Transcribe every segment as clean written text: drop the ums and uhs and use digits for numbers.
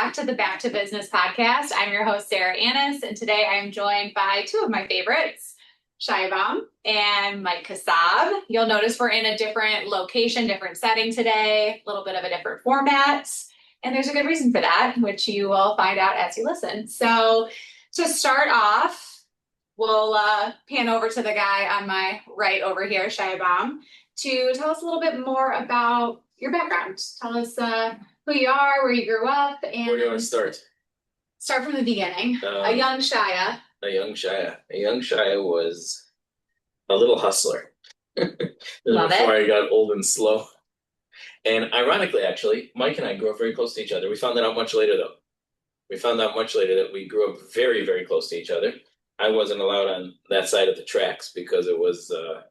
back to the Back to Business podcast. I'm your host, Sarah Annis, and today I'm joined by two of my favorites, Shaya Baum and Mike Kassab. You'll notice we're in a different location, different setting today, a little bit of a different format, and there's a good reason for that, which you will find out as you listen. So to start off, we'll pan over to the guy on my right over here, Shaya Baum, to tell us a little bit more about your background. Tell us who you are, where you grew up, and where do you want to start? Start from the beginning. A young Shaya. A young Shaya was a little hustler. Love before it. I got old and slow. And ironically, actually, Mike and I grew up very close to each other. We found that out much later, though. We found out much later that we grew up very, very close to each other. I wasn't allowed on that side of the tracks because it was a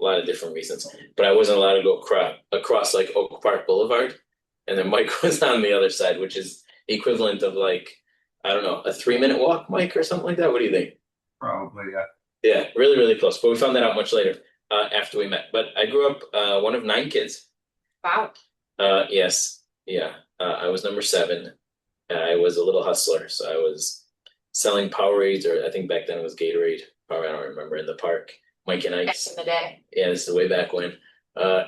lot of different reasons. But I wasn't allowed to go across like Oak Park Boulevard. And then Mike was on the other side, which is the equivalent of like, I don't know, a 3-minute walk, Mike, or something like that. What do you think? Probably, yeah. Yeah, really, really close. But we found that out much later after we met. But I grew up one of 9 kids. Wow. Yes. Yeah. I was number 7. I was a little hustler. So I was selling Powerades, or I think back then it was Gatorade. Power, I don't remember, in the park. Mike and Ice. Back in the day. Yeah, this is way back when.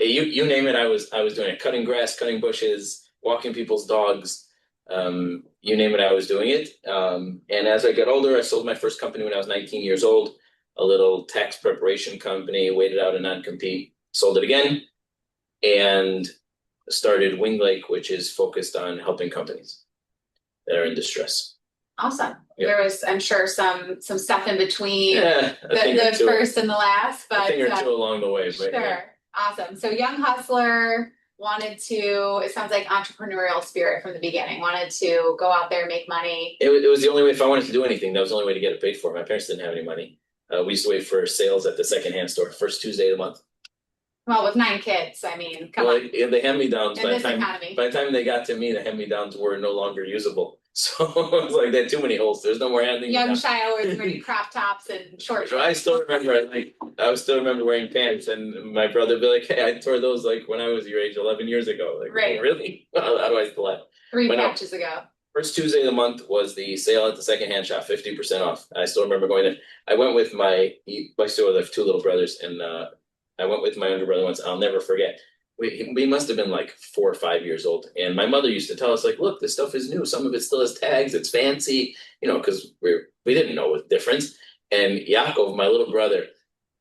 You name it, I was doing it. Cutting grass, cutting bushes, walking people's dogs. You name it, I was doing it. And as I got older, I sold my first company when I was 19 years old, a little tax preparation company, waited out a non-compete, sold it again, and started Wing Lake, which is focused on helping companies that are in distress. Awesome. Yeah. There was, I'm sure, some stuff in between Yeah, the first and the last, but a thing or two along the way. But sure. yeah. Awesome. So young hustler, wanted to, it sounds like entrepreneurial spirit from the beginning, wanted to go out there, make money. It was the only way. If I wanted to do anything, that was the only way to get it paid for. My parents didn't have any money. We used to wait for sales at the secondhand store, first Tuesday of the month. Well, with 9 kids, I mean, come on. Yeah, the hand-me-downs, In by this economy. the time they got to me, the hand-me-downs were no longer usable. So it was like they had too many holes. There's no more hand-me-downs. Young Shia was wearing crop tops and short So I still remember, wearing pants, and my brother would be like, "Hey, I tore those like when I was your age, 11 years ago." Like, right. Oh, really? How do I still have? 3 patches ago. First Tuesday of the month was the sale at the secondhand shop, 50% off. I still remember going there. I went with my still have 2 little brothers, and I went with my younger brother once. I'll never forget. We must have been like 4 or 5 years old, and my mother used to tell us, like, "Look, this stuff is new. Some of it still has tags. It's fancy, because we didn't know the difference." And Yaakov, my little brother,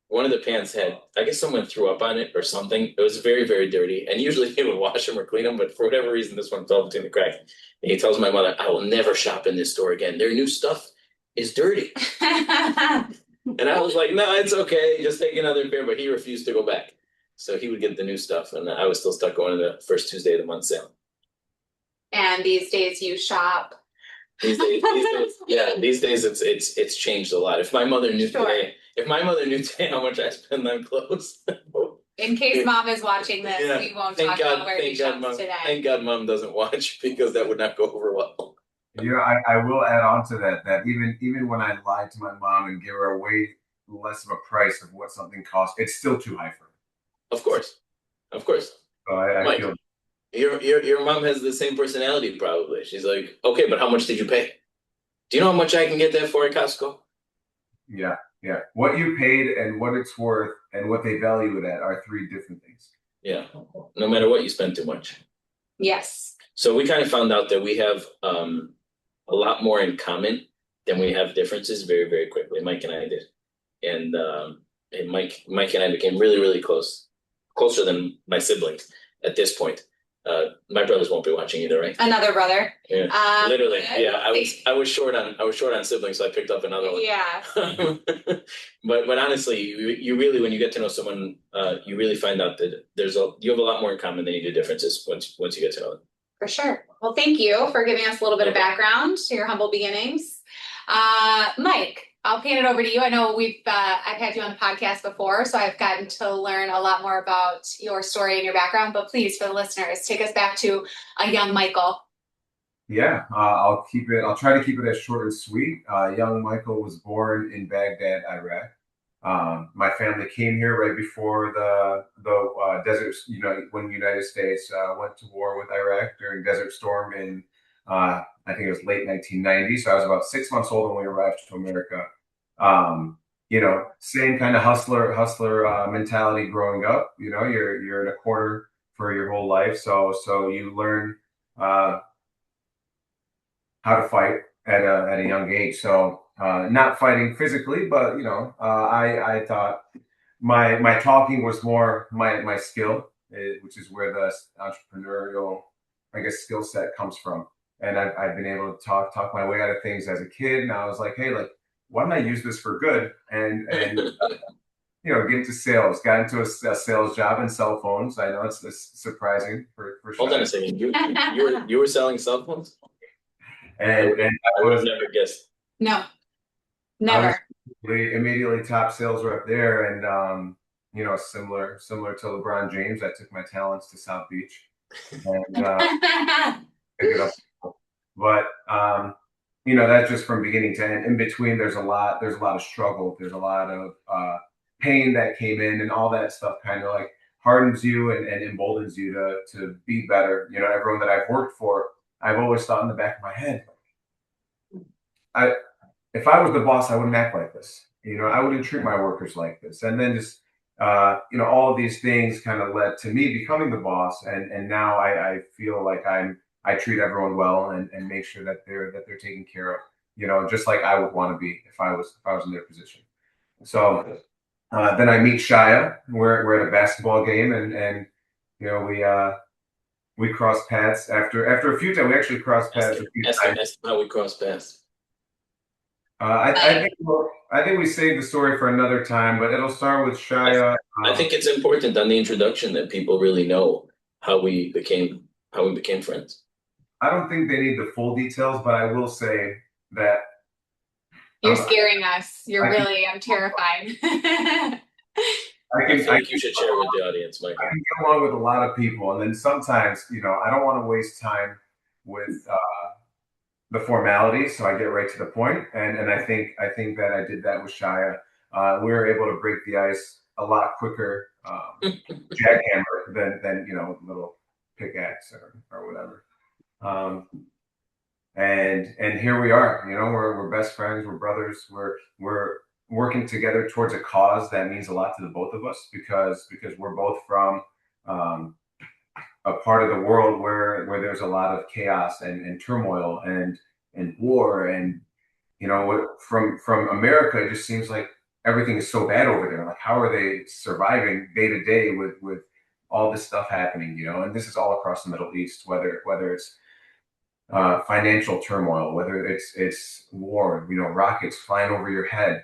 one of the pants had, I guess someone threw up on it or something. It was very, very dirty, and usually he would wash them or clean them, but for whatever reason, this one fell between the cracks. And he tells my mother, "I will never shop in this store again. Their new stuff is dirty." And I was like, "No, it's okay. Just take another pair." But he refused to go back. So he would get the new stuff, and I was still stuck going to the first Tuesday of the month sale. And these days you shop. These days, it's changed a lot. If my mother knew today how much I spend on clothes. In case Mom is watching this, we won't talk about where you shop today. Thank God Mom doesn't watch, because that would not go over well. I will add on to that even when I lied to my mom and give her a way less of a price of what something costs, it's still too high for her. Of course. So I Mike, feel your mom has the same personality probably. She's like, "Okay, but how much did you pay? Do you know how much I can get that for at Costco?" Yeah. What you paid and what it's worth and what they value it at are 3 different things. Yeah. No matter what, you spend too much. Yes. So we kind of found out that we have a lot more in common than we have differences very, very quickly. Mike and I did. And Mike and I became really, really closer than my siblings at this point. My brothers won't be watching either, right? Another brother. Yeah. Literally. Yeah. I was short on siblings, so I picked up another one. Yeah. But honestly, you really, when you get to know someone, you really find out that you have a lot more in common than you do differences once you get to know them. For sure. Well, thank you for giving us a little bit of background to your humble beginnings. Mike, I'll pan it over to you. I know I've had you on the podcast before, so I've gotten to learn a lot more about your story and your background, but please, for the listeners, take us back to a young Michael. Yeah, I'll try to keep it as short and sweet. Young Michael was born in Baghdad, Iraq. My family came here right before the desert, when the United States went to war with Iraq during Desert Storm in I think it was late 1990. So I was about 6 months old when we arrived to America. Same kind of hustler mentality growing up. You're in a quarter for your whole life, so you learn uh, how to fight at a young age. So not fighting physically, but I thought my talking was more my skill, which is where the entrepreneurial, I guess, skill set comes from. And I've been able to talk my way out of things as a kid. And I was like, hey, like, why don't I use this for good? And get into sales. Got into a sales job in cell phones. I know it's surprising for Hold on Shia. a second. You were selling cell phones? And I would have never guessed. No, I was never. immediately top sales rep there, and similar to LeBron James, I took my talents to South Beach and pick it up. But that's just from beginning to end. In between, there's a lot of struggle. There's a lot of pain that came in, and all that stuff kind of like hardens you and emboldens you to be better. Everyone that I've worked for, I've always thought in the back of my head, if I was the boss, I wouldn't act like this. I wouldn't treat my workers like this. And then just all of these things kind of led to me becoming the boss, and now I feel like I treat everyone well and make sure that they're taken care of. Just like I would want to be if I was in their position. So then I meet Shaya. We're at a basketball game, and we crossed paths after a few times. We actually crossed paths a few times. Ask how we crossed paths. I think we saved the story for another time, but it'll start with Shaya. I think it's important on the introduction that people really know how we became friends. I don't think they need the full details, but I will say that You're scaring us. I'm terrified. I think you should share with the audience, Michael. I can get along with a lot of people, and then sometimes, I don't want to waste time with the formalities, so I get right to the point. And I think that I did that with Shaya. We were able to break the ice a lot quicker, jackhammer than little pickaxe or whatever. And here we are. We're best friends. We're brothers. We're working together towards a cause that means a lot to the both of us because we're both from a part of the world where there's a lot of chaos and turmoil and war and from America. It just seems like everything is so bad over there. Like, how are they surviving day to day with all this stuff happening? And this is all across the Middle East, whether it's financial turmoil, whether it's war, rockets flying over your head,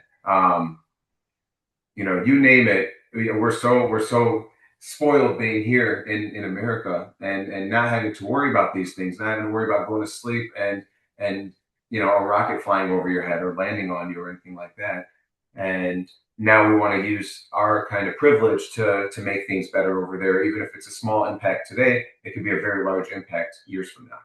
you name it. We're so spoiled being here in America and not having to worry about these things, not having to worry about going to sleep and a rocket flying over your head or landing on you or anything like that. And now we want to use our kind of privilege to make things better over there. Even if it's a small impact today, it could be a very large impact years from now.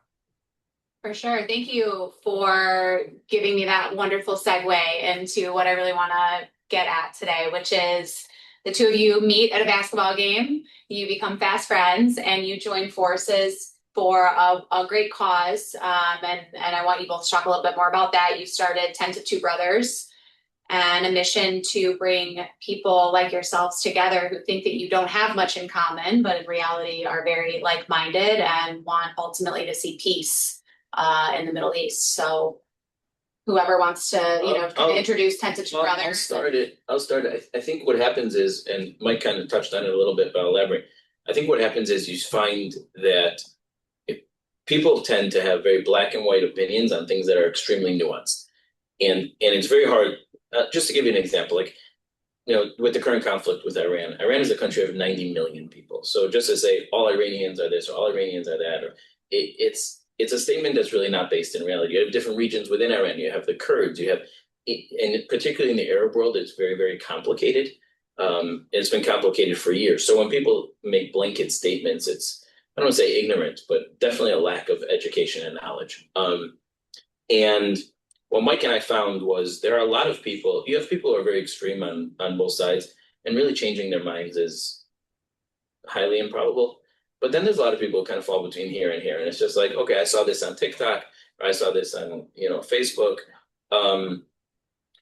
For sure. Thank you for giving me that wonderful segue into what I really want to get at today, which is the two of you meet at a basketball game, you become fast friends, and you join forces for a great cause. And I want you both to talk a little bit more about that. You started 10 to 2 Brothers and a mission to bring people like yourselves together who think that you don't have much in common, but in reality are very like-minded and want ultimately to see peace in the Middle East. So whoever wants to, introduce 10 to 2 Brothers. I'll start it. I think what happens is, and Mike kind of touched on it a little bit, but I'll elaborate. I think what happens is you find that people tend to have very black and white opinions on things that are extremely nuanced. And it's very hard, just to give you an example, like, with the current conflict with Iran is a country of 90 million people. So just to say all Iranians are this or all Iranians are that, or it's a statement that's really not based in reality. You have different regions within Iran. You have the Kurds. You have, and particularly in the Arab world, it's very, very complicated. It's been complicated for years. So when people make blanket statements, it's, I don't want to say ignorant, but definitely a lack of education and knowledge. And what Mike and I found was there are a lot of people, you have people who are very extreme on both sides, and really changing their minds is highly improbable. But then there's a lot of people who kind of fall between here and here, and it's just like, okay, I saw this on TikTok, or I saw this on Facebook,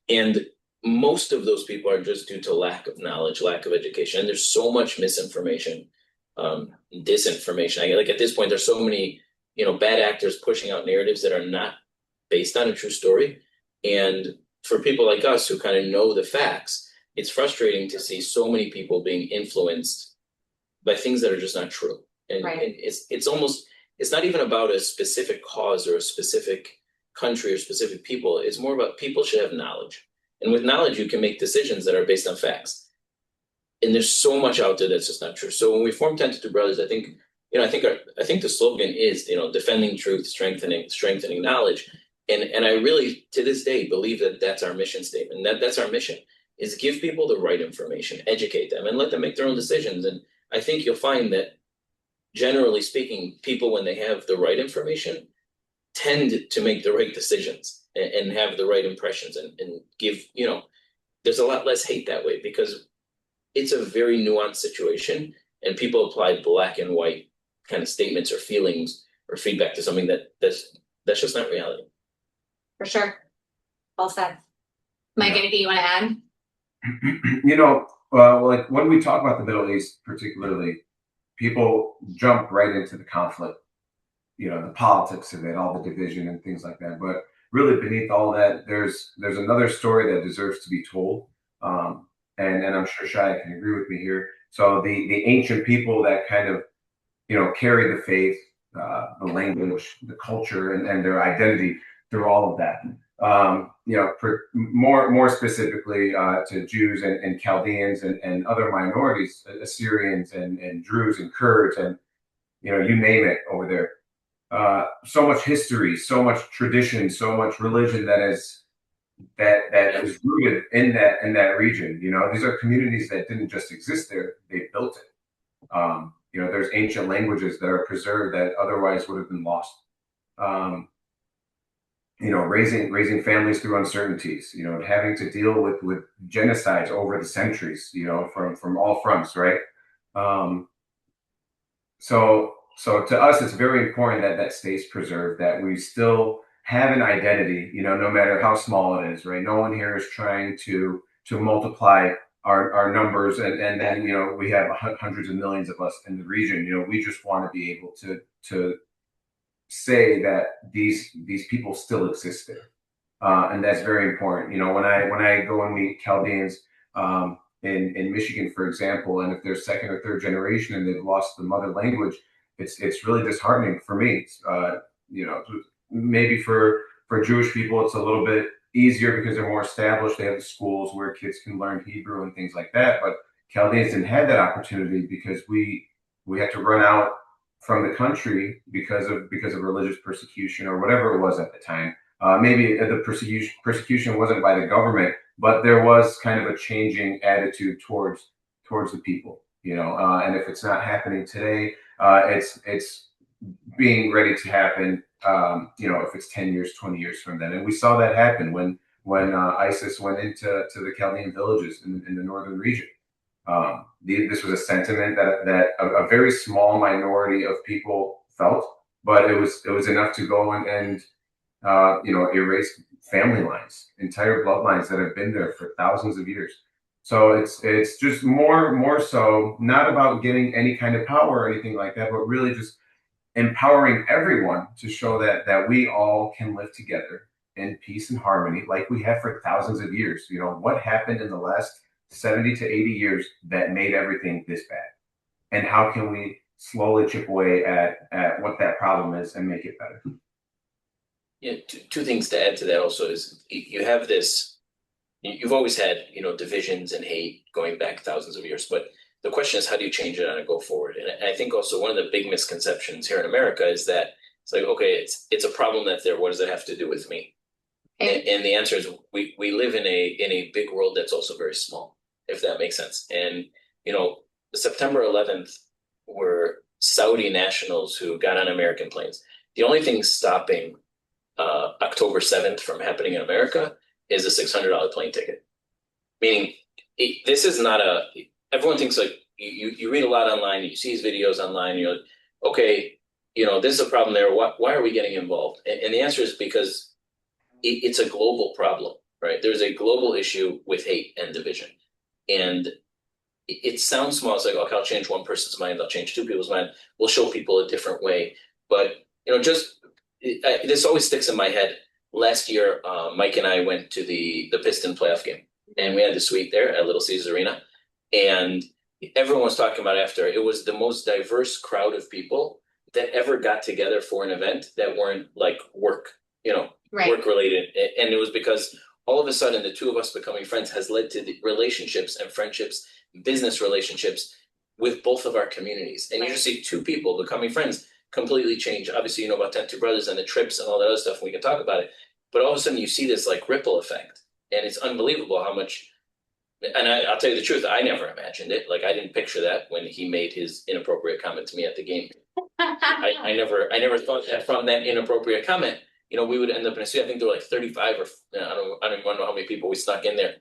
and most of those people are just due to lack of knowledge, lack of education, and there's so much misinformation, disinformation. Like at this point, there's so many bad actors pushing out narratives that are not based on a true story, and for people like us who kind of know the facts, it's frustrating to see so many people being influenced by things that are just not true. And, Right. and it's not even about a specific cause or a specific country or specific people. It's more about people should have knowledge. And with knowledge, you can make decisions that are based on facts. And there's so much out there that's just not true. So when we formed 10 to 2 Brothers, I think the slogan is, defending truth, strengthening knowledge. And I really, to this day, believe that that's our mission statement. That's our mission, is give people the right information, educate them, and let them make their own decisions. And I think you'll find that, generally speaking, people, when they have the right information, tend to make the right decisions and have the right impressions and give, there's a lot less hate that way, because it's a very nuanced situation, and people apply black and white kind of statements or feelings or feedback to something that's just not reality. For sure. Well said. Mike, Yeah. anything you want to add? Like when we talk about the Middle East, particularly, people jump right into the conflict, the politics of it, all the division and things like that. But really, beneath all that, there's another story that deserves to be told. And I'm sure Shaya can agree with me here. So the ancient people that kind of, carry the faith, the language, the culture, and their identity through all of that. For more specifically to Jews and Chaldeans and other minorities, Assyrians and Druze and Kurds, and you name it over there. So much history, so much tradition, so much religion that is rooted in that region. These are communities that didn't just exist there; they built it. There's ancient languages that are preserved that otherwise would have been lost. Raising families through uncertainties, having to deal with genocides over the centuries, from all fronts, right? So to us, it's very important that stays preserved, that we still have an identity, no matter how small it is, right? No one here is trying to multiply our numbers and then, we have hundreds of millions of us in the region. We just want to be able to say that these people still exist there. And that's very important. When I go and meet Chaldeans in Michigan, for example, and if they're second or third generation and they've lost the mother language, it's really disheartening for me. Maybe for Jewish people, it's a little bit easier because they're more established. They have the schools where kids can learn Hebrew and things like that. But Chaldeans didn't have that opportunity because we had to run out from the country because of religious persecution or whatever it was at the time. Maybe the persecution wasn't by the government, but there was kind of a changing attitude towards the people. And if it's not happening today, it's being ready to happen. If it's 10 years, 20 years from then, and we saw that happen when ISIS went into the Chaldean villages in the northern region. This was a sentiment that a very small minority of people felt, but it was enough to go and erase family lines, entire bloodlines that have been there for thousands of years. So it's just more so not about getting any kind of power or anything like that, but really just empowering everyone to show that we all can live together in peace and harmony like we have for thousands of years. What happened in the last 70 to 80 years that made everything this bad, and how can we slowly chip away at what that problem is and make it better? Yeah, two things to add to that also is you have this, you've always had, divisions and hate going back thousands of years, but the question is, how do you change it on a go forward? And I think also one of the big misconceptions here in America is that it's like, okay, it's a problem that's there. What does it have to do with me? And the answer is we live in a big world that's also very small, if that makes sense. And, September 11th were Saudi nationals who got on American planes. The only thing stopping October 7th from happening in America is a $600 plane ticket. Meaning, this is not everyone thinks like, you read a lot online, you see these videos online, and you're like, okay, this is a problem there. Why are we getting involved? And the answer is because it's a global problem, right? There's a global issue with hate and division. And it sounds small. It's like, okay, I'll change one person's mind, I'll change two people's mind. We'll show people a different way. But, this always sticks in my head. Last year, Mike and I went to the Piston playoff game, and we had the suite there at Little Caesars Arena. And everyone was talking about after. It was the most diverse crowd of people that ever got together for an event that weren't like work, work related. And it was because all of a sudden the two of us becoming friends has led to the relationships and friendships, business relationships with both of our communities. And you just see two people becoming friends completely change. Obviously, you know about 10-2 Brothers and the trips and all that other stuff, and we can talk about it. But all of a sudden you see this like ripple effect. And it's unbelievable how much. And I'll tell you the truth, I never imagined it. Like, I didn't picture that when he made his inappropriate comment to me at the game. I never thought that from that inappropriate comment, we would end up in a suite. I think there were like 35 or I don't even know how many people we snuck in there,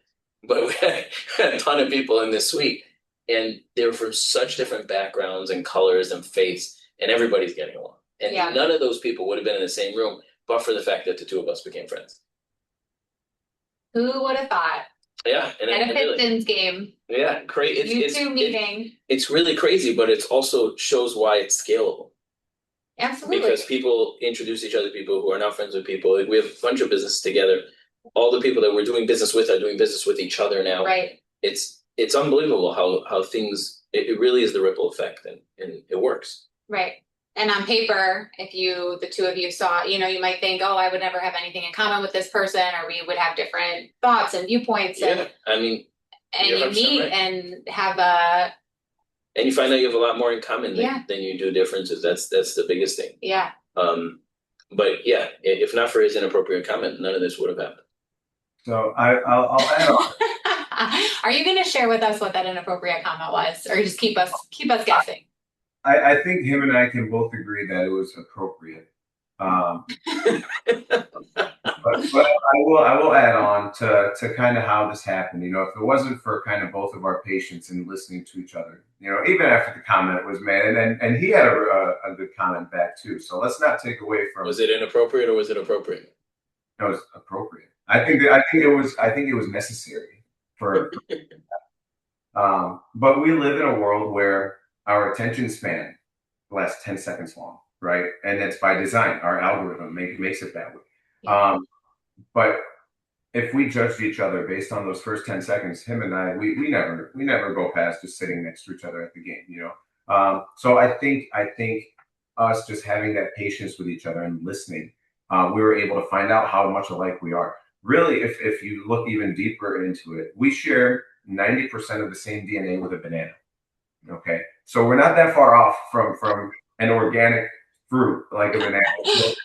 but we had a ton of people in this suite, and they were from such different backgrounds and colors and faiths, and everybody's getting along. And none of those people would have been in the same room, but for the fact that the two of us became friends. Who would have thought? Yeah, and at a Pistons game. Yeah, crazy. You two meeting. It's really crazy, but it also shows why it's scalable. Absolutely. Because people introduce each other, people who are now friends with people. Like, we have a bunch of business together. All the people that we're doing business with are doing business with each other now. Right. It's unbelievable how things. It really is the ripple effect, and it works. Right. And on paper, if the two of you saw, you might think, oh, I would never have anything in common with this person, or we would have different thoughts and viewpoints. Yeah, and you meet right. and have and you find out you have a lot more in common than you do differences. That's the biggest thing. Yeah. But yeah, if not for his inappropriate comment, none of this would have happened. So I'll add on. Are you going to share with us what that inappropriate comment was, or just keep us guessing? I think him and I can both agree that it was appropriate. But I will add on to kind of how this happened. If it wasn't for kind of both of our patience and listening to each other, even after the comment was made, and he had a good comment back too. So let's not take away from. Was it inappropriate or was it appropriate? It was appropriate. I think it was necessary for. But we live in a world where our attention span lasts 10 seconds long, right? And that's by design. Our algorithm makes it that way. Yeah. But if we judged each other based on those first 10 seconds, him and I, we never go past just sitting next to each other at the game, So I think us just having that patience with each other and listening, we were able to find out how much alike we are. Really, if you look even deeper into it, we share 90% of the same DNA with a banana. Okay, so we're not that far off from an organic fruit like a banana.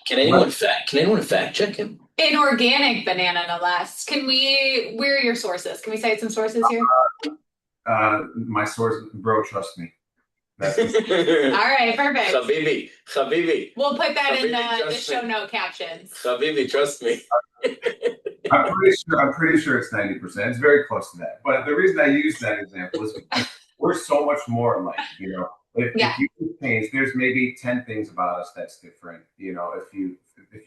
Can anyone fact check him? An organic banana, no less. Where are your sources? Can we cite some sources here? My source, bro, trust me. All right, perfect. Habibi. We'll put that in the show note captions. Habibi, trust me. I'm pretty sure it's 90%. It's very close to that. But the reason I use that example is because we're so much more alike, If you change, there's maybe 10 things about us that's different, if you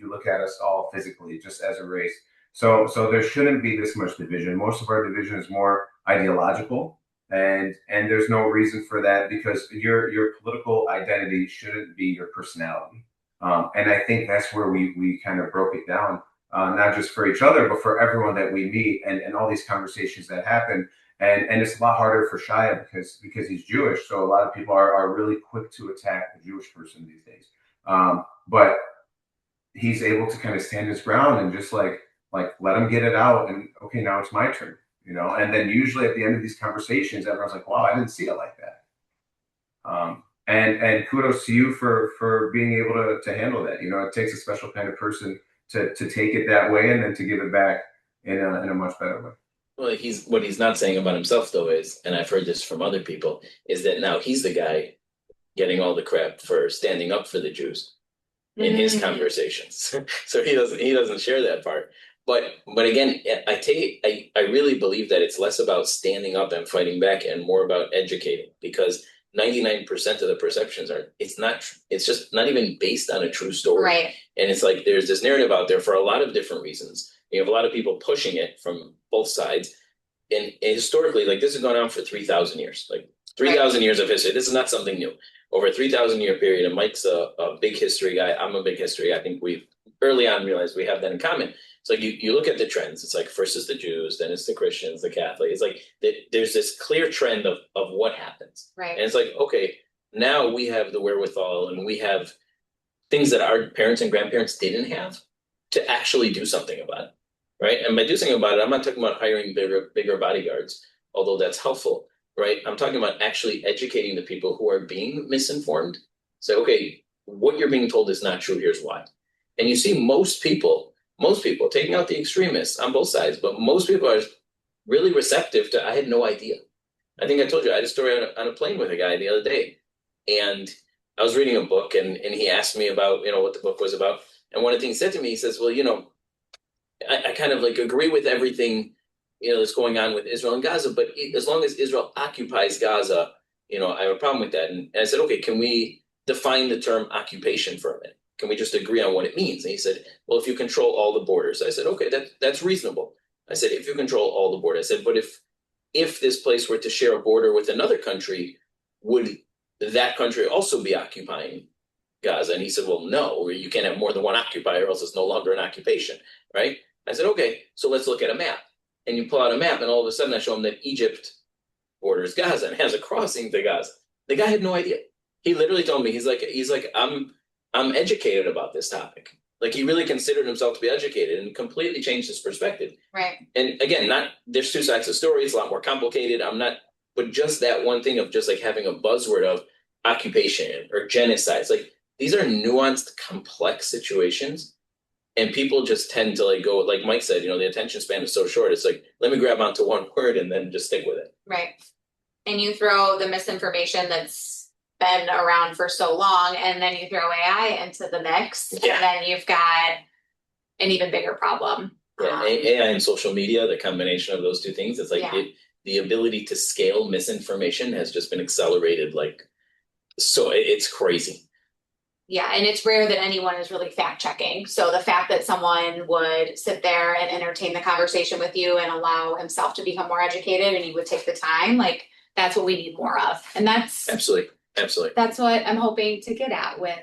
look at us all physically, just as a race. So there shouldn't be this much division. Most of our division is more ideological, and there's no reason for that, because your political identity shouldn't be your personality. And I think that's where we kind of broke it down, not just for each other, but for everyone that we meet, and all these conversations that happen. And it's a lot harder for Shaya because he's Jewish. So a lot of people are really quick to attack the Jewish person these days. But he's able to kind of stand his ground and just like let him get it out. And okay, now it's my turn, and then usually at the end of these conversations, everyone's like, wow, I didn't see it like that. And kudos to you for being able to handle that. It takes a special kind of person to take it that way and then to give it back in a much better way. Well, what he's not saying about himself, though, is, and I've heard this from other people, is that now he's the guy getting all the crap for standing up for the Jews in his conversations. So he doesn't share that part. But again, I really believe that it's less about standing up and fighting back and more about educating, because 99% of the perceptions it's just not even based on a true story. Right. And it's like there's this narrative out there for a lot of different reasons. You have a lot of people pushing it from both sides. And historically, like this has gone on for 3,000 years, like 3,000 years of history. This is not something new. Over a 3,000 year period, and Mike's a big history guy. I'm a big history guy. I think we've early on realized we have that in common. It's like you look at the trends. It's like first is the Jews, then it's the Christians, the Catholics. It's like there's this clear trend of what happens. Right. And it's like, okay, now we have the wherewithal and we have things that our parents and grandparents didn't have to actually do something about it. Right. And by doing something about it, I'm not talking about hiring bigger bodyguards, although that's helpful. Right. I'm talking about actually educating the people who are being misinformed. Say, okay, what you're being told is not true. Here's why. And you see most people taking out the extremists on both sides, but most people are really receptive to, I had no idea. I think I told you, I had a story on a plane with a guy the other day, and I was reading a book and he asked me about, what the book was about. And one of the things he said to me, he says, well, I kind of like agree with everything, that's going on with Israel and Gaza, but as long as Israel occupies Gaza, I have a problem with that. And I said, okay, can we define the term occupation for a minute? Can we just agree on what it means? And he said, well, if you control all the borders. I said, okay, that's reasonable. I said, if you control all the borders. I said, but if this place were to share a border with another country, would that country also be occupying Gaza? And he said, well, no, you can't have more than one occupier, or else it's no longer an occupation, right? I said, okay, so let's look at a map. And you pull out a map, and all of a sudden I show him that Egypt borders Gaza and has a crossing to Gaza. The guy had no idea. He literally told me, he's like, I'm educated about this topic. Like he really considered himself to be educated and completely changed his perspective. Right. And again, there's two sides of the story. It's a lot more complicated. But just that one thing of just like having a buzzword of occupation or genocide. It's like, these are nuanced, complex situations. And people just tend to like go, like Mike said, the attention span is so short. It's like, let me grab onto one word and then just stick with it. Right. And you throw the misinformation that's been around for so long, and then you throw AI into the mix, and then you've got an even bigger problem. Yeah, AI and social media, the combination of those two things, it's like the ability to scale misinformation has just been accelerated. So it's crazy. Yeah, and it's rare that anyone is really fact checking. So the fact that someone would sit there and entertain the conversation with you and allow himself to become more educated, and he would take the time, that's what we need more of. And that's absolutely. That's what I'm hoping to get at with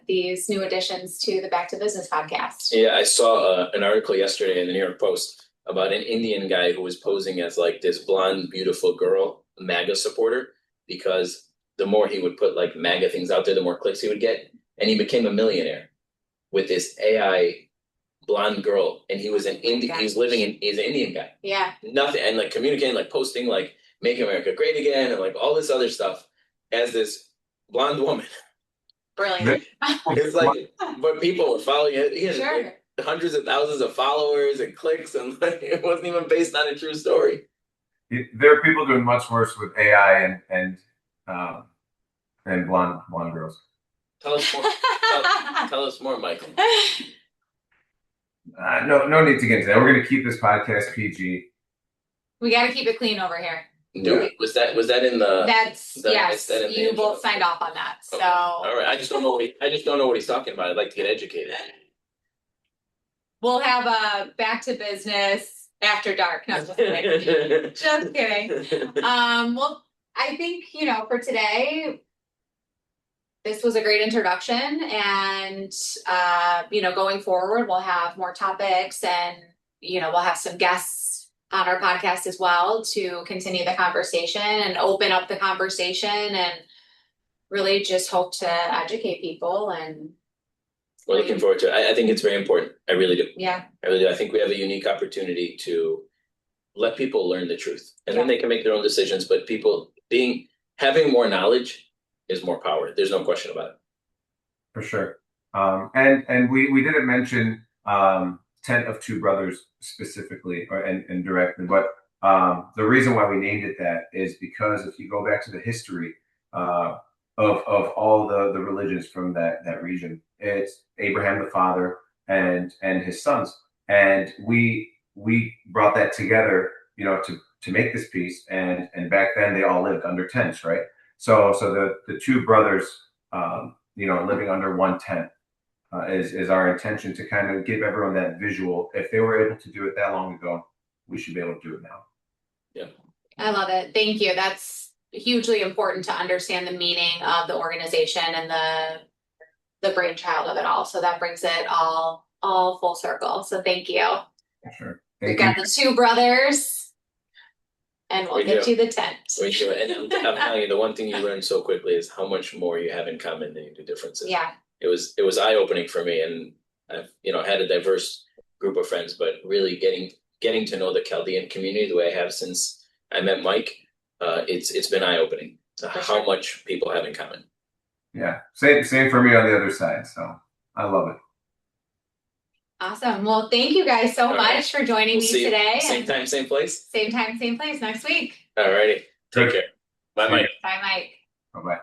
these new additions to the Back to Business podcast. Yeah, I saw an article yesterday in the New York Post about an Indian guy who was posing as like this blonde, beautiful girl, MAGA supporter, because the more he would put like MAGA things out there, the more clicks he would get. And he became a millionaire with this AI blonde girl. And he was he's an Indian guy. Yeah. Nothing. And like communicating, like posting, like Make America Great Again, and like all this other stuff as this blonde woman. Brilliant. It's like, but people were following it. He had Sure. hundreds of thousands of followers and clicks, and like, it wasn't even based on a true story. There are people doing much worse with AI and blonde girls. Tell us more. Tell us more, Michael. No need to get into that. We're going to keep this podcast PG. We got to keep it clean over here. Was that in the? Yes. You both signed off on that. So. All right. I just don't know what he's talking about. I'd like to get educated. We'll have a Back to Business after dark. No, just kidding. Just kidding. Well, I think for today, this was a great introduction, and going forward, we'll have more topics, and we'll have some guests on our podcast as well to continue the conversation and open up the conversation, and really just hope to educate people. And we're looking forward to it. I think it's very important. I really do. Yeah. I really do. I think we have a unique opportunity to let people learn the truth, and then they can make their own decisions. But people having more knowledge is more power. There's no question about it. For sure. And we didn't mention 10 of Two Brothers specifically and directly, but the reason why we named it that is because if you go back to the history of all the religions from that region, it's Abraham the father and his sons. and we brought that together, you know, to make this piece. And back then they all lived under tents, right? So the two brothers, you know, living under one tent is our intention to kind of give everyone that visual. If they were able to do it that long ago, we should be able to do it now. Yeah. I love it. Thank you. That's hugely important to understand the meaning of the organization and the brainchild of it all. So that brings it all full circle. So thank you. Sure. We've got the two brothers, and we'll get you the tent. We do. And I'm telling you, the one thing you learn so quickly is how much more you have in common than you do differences. Yeah. It was eye-opening for me, and I've, you know, had a diverse group of friends, but really getting to know the Chaldean community the way I have since I met Mike, it's been eye-opening how much people have in common. Yeah, same for me on the other side. So I love it. Awesome. Well, thank you guys so much for joining me today. Same time, same place. Same time, same place next week. All righty. Take care. Bye, Mike. Bye, Mike. Bye-bye.